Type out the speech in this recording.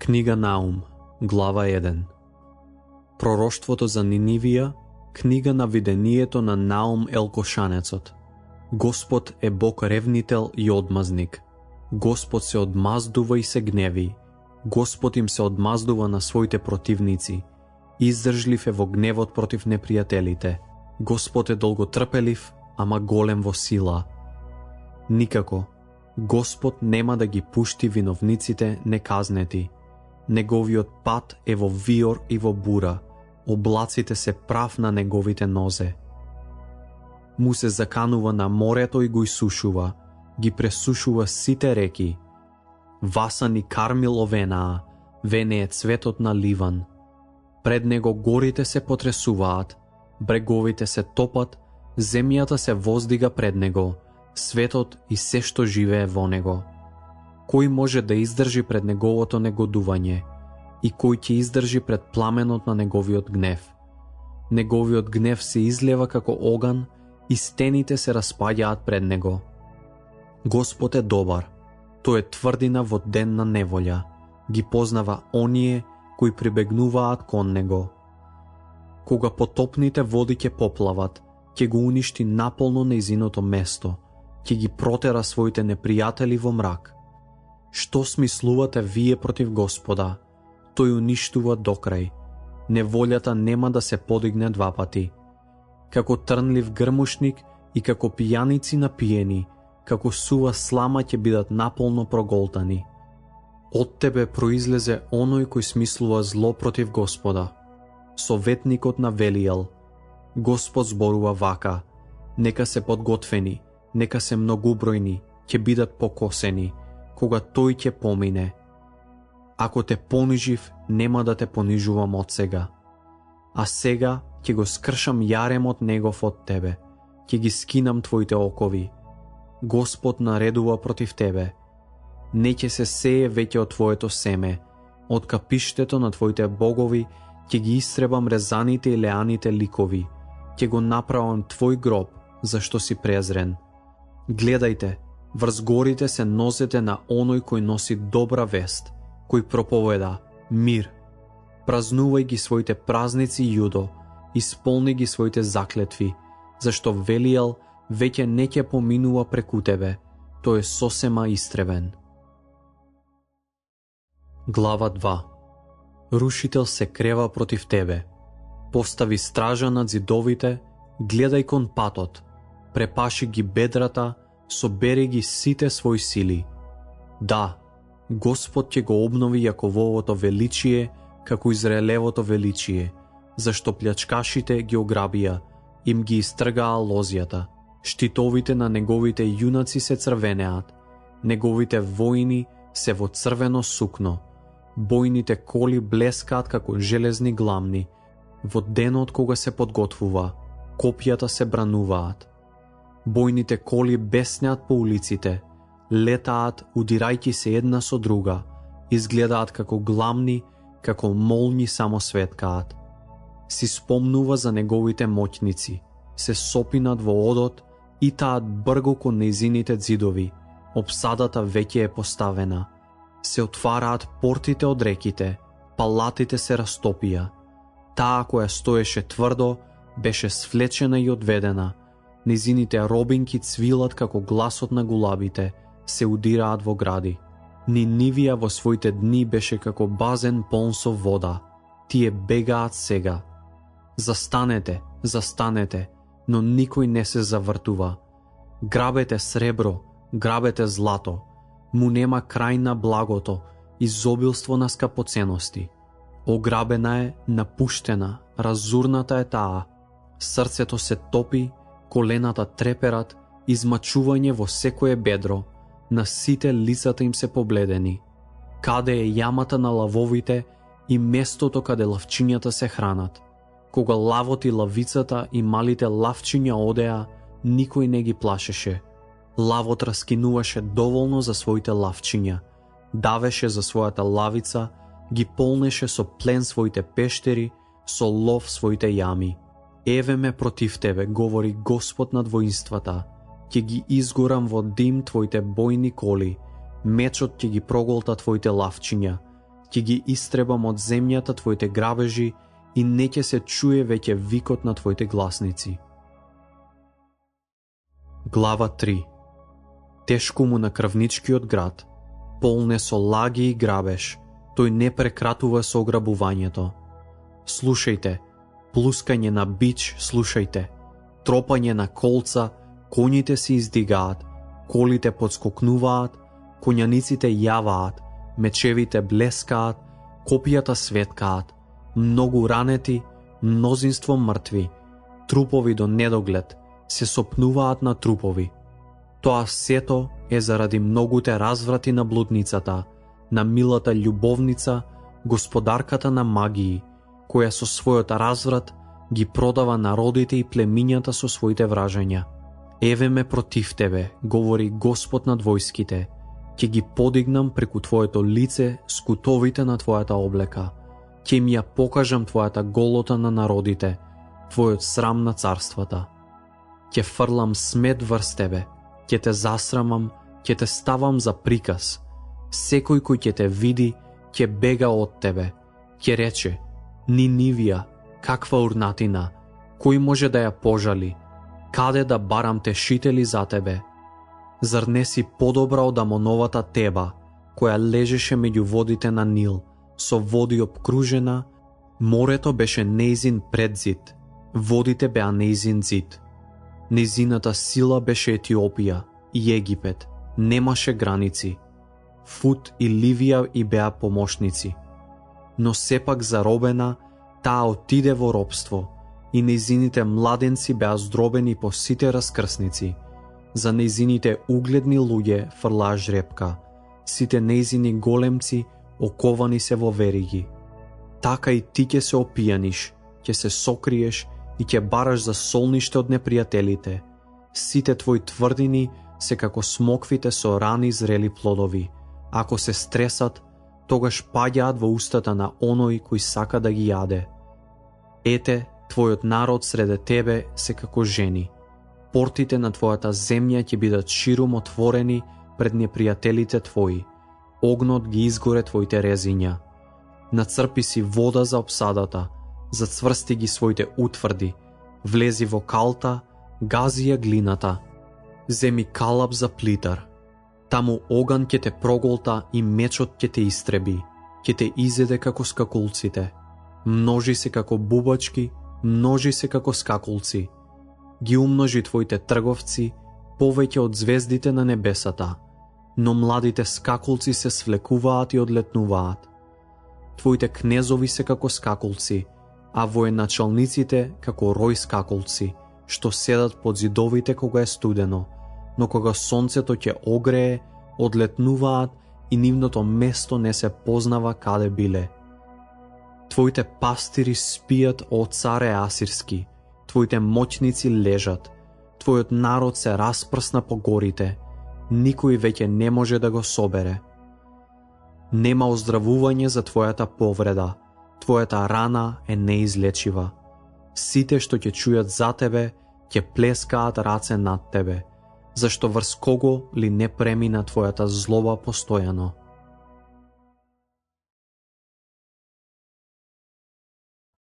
Книга Наум, глава 1. Пророштвото за Нинивија, книга на видението на Наум Елкошанецот. Господ е Бог ревнител и одмазник. Господ се одмаздува и се гневи. Господ им се одмаздува на своите противници. Издржлив е во гневот против непријателите. Господ е долготрпелив, ама голем во сила. Никако, Господ нема да ги пушти виновниците неказнети. Неговиот пат е во виор и во бура, облаците се прав на неговите нозе. Му се заканува на морето и го исушува, ги пресушува сите реки. Васан и Кармил овенаа, вене е цветот на Ливан. Пред него горите се потресуваат, бреговите се топат, земјата се воздига пред него, светот и се што живее во него. Кој може да издржи пред неговото негодување и кој ќе издржи пред пламенот на неговиот гнев? Неговиот гнев се излева како оган и стените се распаѓаат пред него. Господ е добар, тој е тврдина во ден на неволја, ги познава оние кои прибегнуваат кон него. Кога потопните води ќе поплават, ќе го уништи наполно нејзиното место, ќе ги протера своите непријатели во мрак. Што смислувате вие против Господа? Тој уништува докрај. Неволјата нема да се подигне два пати. Како трнлив грмушник и како пијаници напиени, како сува слама ќе бидат наполно проголтани. Од тебе произлезе оној кој смислува зло против Господа. Советникот на Велијал. Господ зборува вака: нека се подготвени, нека се многубројни, ќе бидат покосени, кога тој ќе помине. Ако те понижив, нема да те понижувам од сега. А сега ќе го скршам јаремот негов од тебе, ќе ги скинам твоите окови. Господ наредува против тебе. Не ќе се сее веќе од твоето семе, од капиштето на твоите богови ќе ги истребам резаните и леаните ликови, ќе го направам твој гроб, зашто си презрен. Гледајте, врз горите се нозете на оној кој носи добра вест, кој проповеда мир. Празнувај ги своите празници, Јудо, исполни ги своите заклетви, зашто Велијал веќе не ќе поминува преку тебе, тој е сосема истребен. Глава 2. Рушител се крева против тебе. Постави стража над зидовите, гледај кон патот, препаши ги бедрата, собери ги сите своји сили. Да, Господ ќе го обнови Јакововото величие, како Израелевото величие, зашто плячкашите ги ограбија, им ги истргаа лозјата. Штитовите на неговите јунаци се црвенеат, неговите војни се во црвено сукно, бојните коли блескаат како железни гламни. Во денот кога се подготвува, копјата се брануваат. Бојните коли беснеат по улиците, летаат удирајќи се една со друга, изгледаат како гламни, како молњи само светкаат. Си спомнува за неговите моќници, се сопинат во одот и таат брго кон нејзините ѕидови, обсадата веќе е поставена. Се отвараат портите од реките, палатите се растопија. Таа која стоеше тврдо, беше свлечена и одведена. Нејзините робинки цвилат како гласот на гулабите, се удираат во гради. Нинивија во своите дни беше како базен полн со вода. Тие бегаат сега. Застанете, застанете, но никој не се завртува. Грабете сребро, грабете злато. Му нема крај на благото, изобилство на скапоценности. Ограбена е, напуштена, разурната е таа. Срцето се топи, колената треперат, измачување во секое бедро, на сите лицата им се побледени. Каде е јамата на лавовите и местото каде лавчињата се хранат? Кога лавот и лавицата и малите лавчиња одеа, никој не ги плашеше. Лавот раскинуваше доволно за своите лавчиња, давеше за својата лавица, ги полнеше со плен своите пештери, со лов своите јами. Еве ме против тебе, говори Господ над воинствата, ќе ги изгорам во дим твоите бојни коли, мечот ќе ги проголта твоите лавчиња, ќе ги истребам од земјата твоите грабежи и не ќе се чуе веќе викот на твоите гласници. Глава 3. Тешко му на крвничкиот град, полне со лаги и грабеж, тој не прекратува со ограбувањето. Слушајте, плускање на бич, слушајте, тропање на колца, коњите се издигаат, колите подскокнуваат, коњаниците јаваат, мечевите блескаат, копијата светкаат, многу ранети, мнозинство мртви, трупови до недоглед, се сопнуваат на трупови. Тоа сето е заради многуте разврати на блудницата, на милата љубовница, господарката на магии, која со својот разврат ги продава народите и племињата со своите вражања. Еве ме против тебе, говори Господ над војските, ќе ги подигнам преку твоето лице скутовите на твојата облека, ќе им ја покажам твојата голота на народите, твојот срам на царствата. Ќе фрлам смет врз тебе, ќе те засрамам, ќе те ставам за приказ. Секој кој ќе те види, ќе бега од тебе, ќе рече: Нинивија, каква урнатина, кој може да ја пожали, каде да барам тешители за тебе? Зар не си подобра од Амоновата Теба, која лежеше меѓу водите на Нил, со води обкружена, морето беше нејзин предзид, водите беа нејзин зид. Нејзината сила беше Етиопија и Египет, немаше граници. Фут и Ливија и беа помошници. Но сепак заробена, таа отиде во робство, и нејзините младенци беа здробени по сите раскрсници. За нејзините угледни луѓе фрлаа жрепка, сите нејзини големци оковани се во вериги. Така и ти ќе се опијаниш, ќе се сокриеш и ќе бараш за солниште од непријателите. Сите твои тврдини се како смоквите со рани зрели плодови. Ако се стресат, тогаш паѓаат во устата на оној кој сака да ги јаде. Ете, твојот народ среде тебе се како жени. Портите на твојата земја ќе бидат ширум отворени пред непријателите твои. Огнот ги изгоре твоите резиња. Нацрпи си вода за обсадата, зацврсти ги своите утврди, влези во калта, гази ја глината. Земи калап за плитар. Таму оган ќе те проголта и мечот ќе те истреби, ќе те изеде како скакулците. Множи се како бубачки, множи се како скакулци. Ги умножи твоите трговци повеќе од звездите на небесата, но младите скакулци се свлекуваат и одлетнуваат. Твоите кнезови се како скакулци, а военачалниците како рој скакулци, што седат под зидовите кога е студено, но кога сонцето ќе огрее, одлетнуваат и нивното место не се познава каде биле. Твоите пастири спијат, о царе асирски, твоите моќници лежат, твојот народ се распрсна по горите, никој веќе не може да го собере. Нема оздравување за твојата повреда, твојата рана е неизлечива. Сите што ќе чујат за тебе, ќе плескаат раце над тебе, зашто врз кого ли не премина твојата злоба постојано.